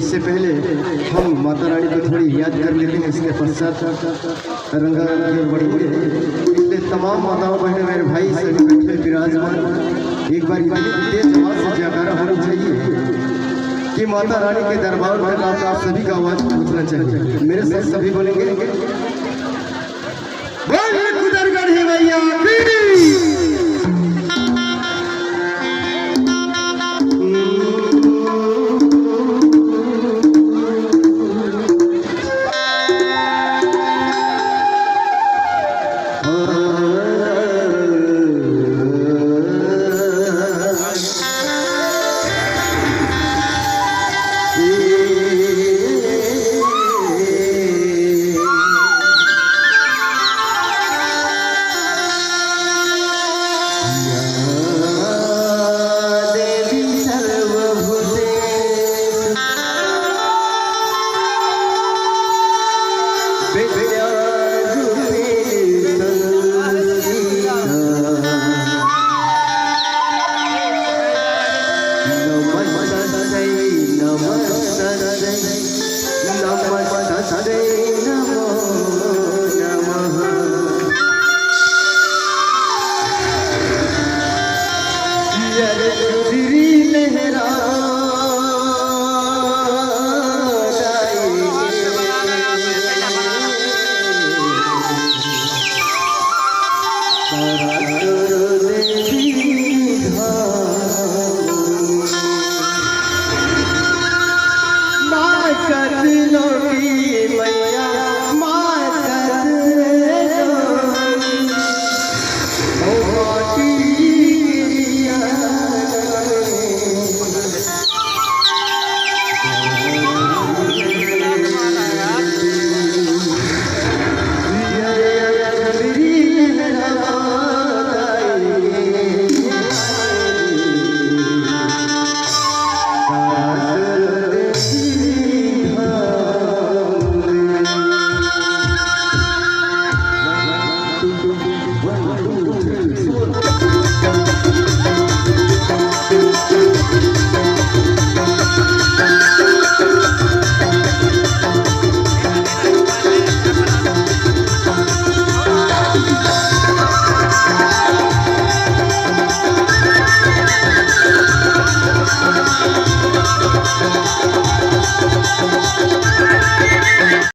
इससे पहले हम माता रानी को थोड़ी याद कर लेते हैं। इसके पश्चात रंगारंग बढ़ेंगे। इसलिए तमाम माताओं बहनों मेरे भाई सभी बैठे विराजमान एक बार तेज आवाज से जयकारा होना चाहिए कि माता रानी के दरबार में आप सभी का आवाज पूछना चाहिए। मेरे साथ सभी बोलेंगे भैया